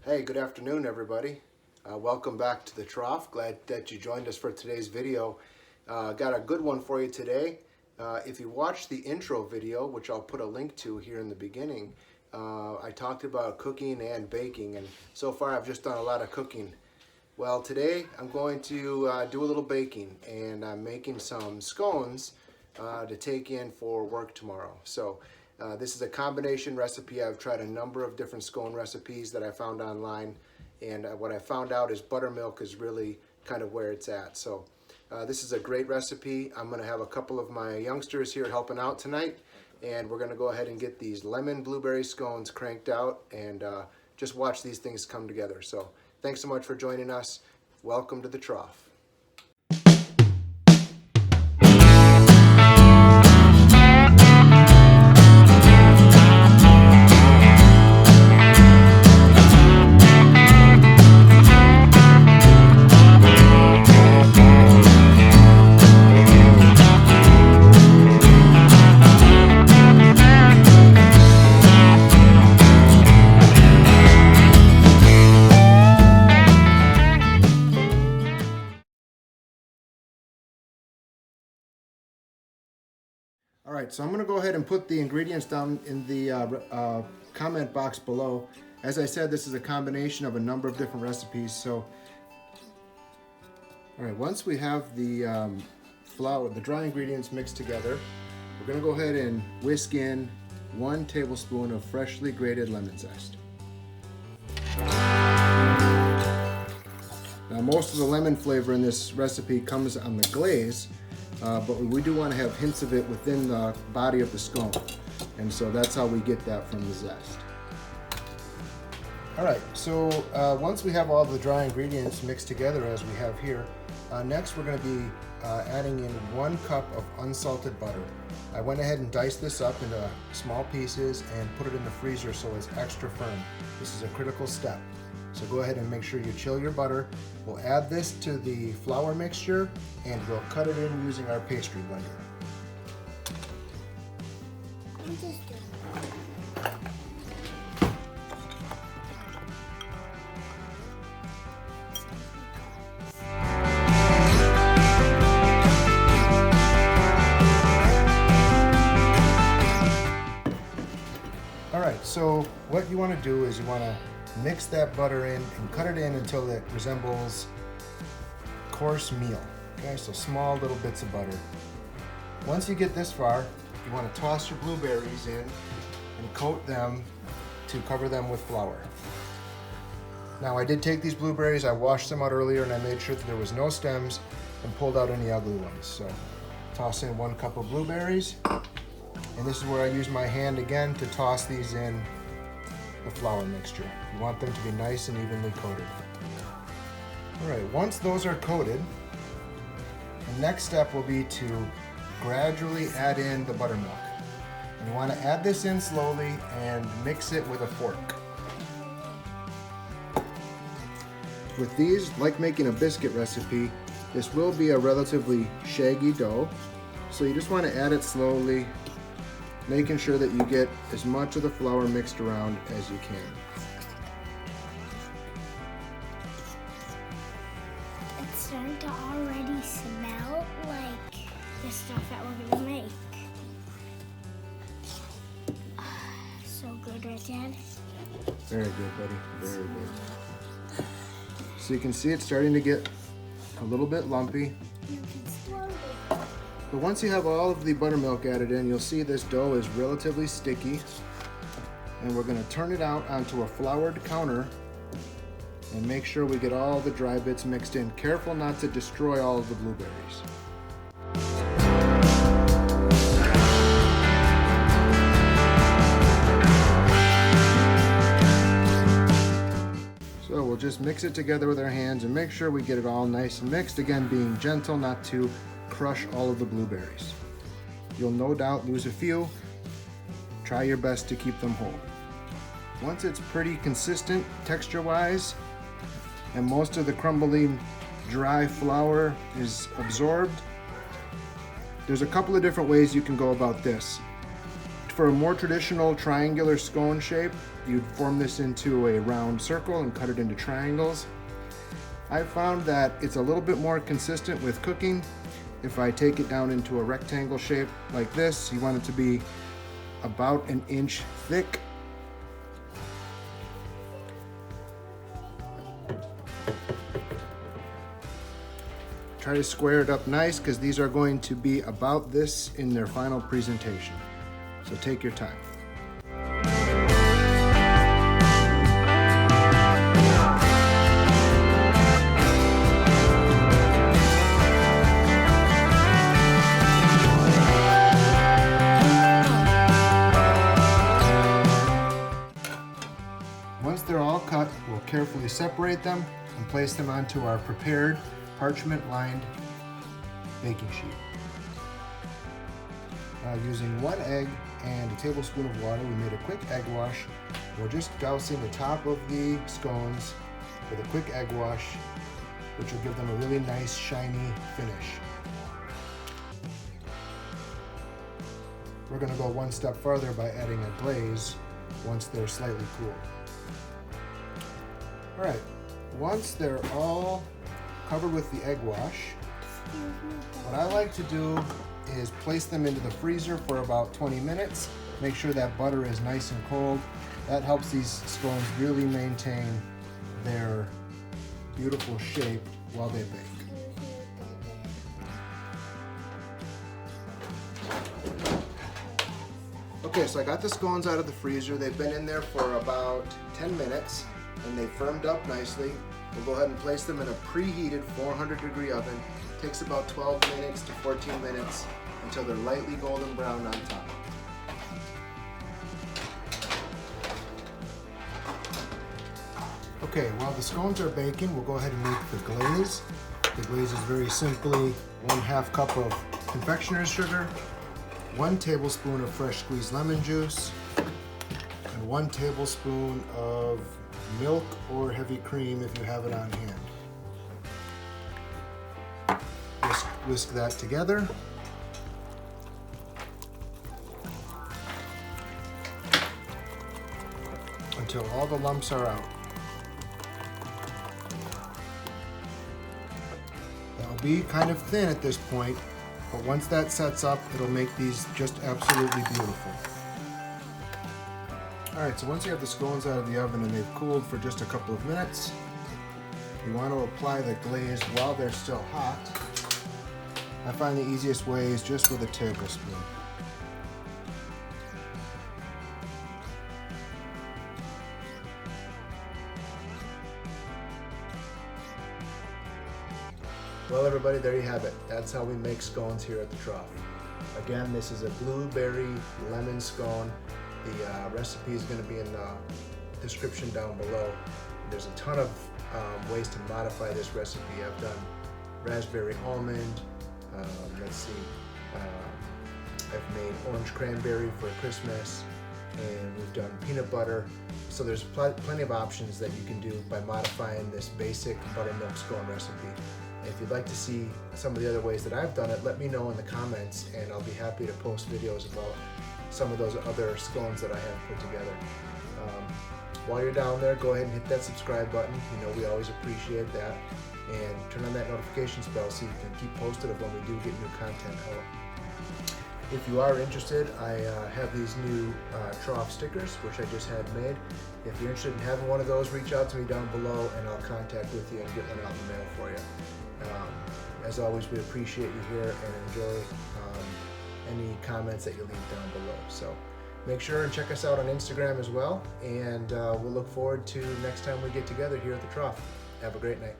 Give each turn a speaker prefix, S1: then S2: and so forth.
S1: Hey, good afternoon, everybody. Welcome back to the Trawf. Glad that you joined us for today's video. Got a good one for you today. If you watched the intro video, which I'll put a link to here in the beginning, I talked about cooking and baking, and so far I've just done a lot of cooking. Well, today I'm going to do a little baking, and I'm making some scones to take in for work tomorrow. So this is a combination recipe. I've tried a number of different scone recipes that I found online, and what I found out is buttermilk is really kind of where it's at. So this is a great recipe. I'm going to have a couple of my youngsters here helping out tonight, and we're going to go ahead and get these lemon blueberry scones cranked out and just watch these things come together. So thanks so much for joining us. Welcome to the Trawf. All right, so I'm going to go ahead and put the ingredients down in the comment box below. As I said, this is a combination of a number of different recipes. So, all right, once we have the flour, the dry ingredients mixed together, we're going to go ahead and whisk in 1 tablespoon of freshly grated lemon zest. Now, most of the lemon flavor in this recipe comes on the glaze, but we do want to have hints of it within the body of the scone. And so that's how we get that from the zest. All right, so once we have all the dry ingredients mixed together as we have here, next we're going to be adding in 1 cup of unsalted butter. I went ahead and diced this up into small pieces and put it in the freezer so it's extra firm. This is a critical step. So go ahead and make sure you chill your butter. We'll add this to the flour mixture and we'll cut it in using our pastry blender. All right, so what you want to do is you want to mix that butter in and cut it in until it resembles coarse meal. Okay, so small little bits of butter. Once you get this far, you want to toss your blueberries in and coat them to cover them with flour. Now, I did take these blueberries, I washed them out earlier, and I made sure that there was no stems and pulled out any ugly ones. So toss in 1 cup of blueberries, and this is where I use my hand again to toss these in the flour mixture. You want them to be nice and evenly coated. All right, once those are coated, the next step will be to gradually add in the buttermilk. And you want to add this in slowly and mix it with a fork. With these, like making a biscuit recipe, this will be a relatively shaggy dough, so you just want to add it slowly, making sure that you get as much of the flour mixed around as you can.
S2: It's starting to already smell like the stuff that we're gonna make. So good, right, Dad?
S1: Very good, buddy. Very good. So you can see it's starting to get a little bit lumpy.
S2: You can slowly.
S1: But once you have all of the buttermilk added in, you'll see this dough is relatively sticky. And we're going to turn it out onto a floured counter and make sure we get all the dry bits mixed in. Careful not to destroy all of the blueberries. So we'll just mix it together with our hands and make sure we get it all nice and mixed. Again, being gentle, not to crush all of the blueberries. You'll no doubt lose a few. Try your best to keep them whole. Once it's pretty consistent texture-wise and most of the crumbly dry flour is absorbed, there's a couple of different ways you can go about this. for a more traditional triangular scone shape, you'd form this into a round circle and cut it into triangles. I found that it's a little bit more consistent with cooking. If I take it down into a rectangle shape like this, you want it to be about 1 inch thick. Try to square it up nice because these are going to be about this in their final presentation. So take your time. Once they're all cut, we'll carefully separate them and place them onto our prepared parchment-lined baking sheet. Using 1 egg and a tablespoon of water, we made a quick egg wash. We're just dousing the top of the scones with a quick egg wash, which will give them a really nice shiny finish. We're going to go one step further by adding a glaze once they're slightly cooled. All right, once they're all covered with the egg wash, what I like to do is place them into the freezer for about 20 minutes. Make sure that butter is nice and cold. That helps these scones really maintain their beautiful shape while they bake. Okay, so I got the scones out of the freezer. They've been in there for about 10 minutes and they firmed up nicely. We'll go ahead and place them in a preheated 400-degree oven. It takes about 12 minutes to 14 minutes until they're lightly golden brown on top. Okay, while the scones are baking, we'll go ahead and make the glaze. The glaze is very simply 1/2 cup of confectioner's sugar, 1 tablespoon of fresh squeezed lemon juice, and 1 tablespoon of milk or heavy cream if you have it on hand. Whisk that together. Until all the lumps are out. That'll be kind of thin at this point, but once that sets up, it'll make these just absolutely beautiful. Alright, so once you have the scones out of the oven and they've cooled for just a couple of minutes, you want to apply the glaze while they're still hot. I find the easiest way is just with a tablespoon. Well everybody, there you have it. That's how we make scones here at the Trawf. Again, this is a blueberry lemon scone. The recipe is going to be in the description down below. There's a ton of ways to modify this recipe. I've done raspberry almond, I've made orange cranberry for Christmas, and we've done peanut butter. So there's plenty of options that you can do by modifying this basic buttermilk scone recipe. If you'd like to see some of the other ways that I've done it, let me know in the comments and I'll be happy to post videos about some of those other scones that I have put together. While you're down there, go ahead and hit that subscribe button. You know we always appreciate that. And turn on that notifications bell so you can keep posted of when we do get new content out. If you are interested, I have these new Trawf stickers, which I just had made. If you're interested in having one of those, reach out to me down below and I'll contact with you and get one out in the mail for you. As always, we appreciate you here and enjoy any comments that you leave down below. So make sure and check us out on Instagram as well, and we'll look forward to next time we get together here at the Trawf. Have a great night.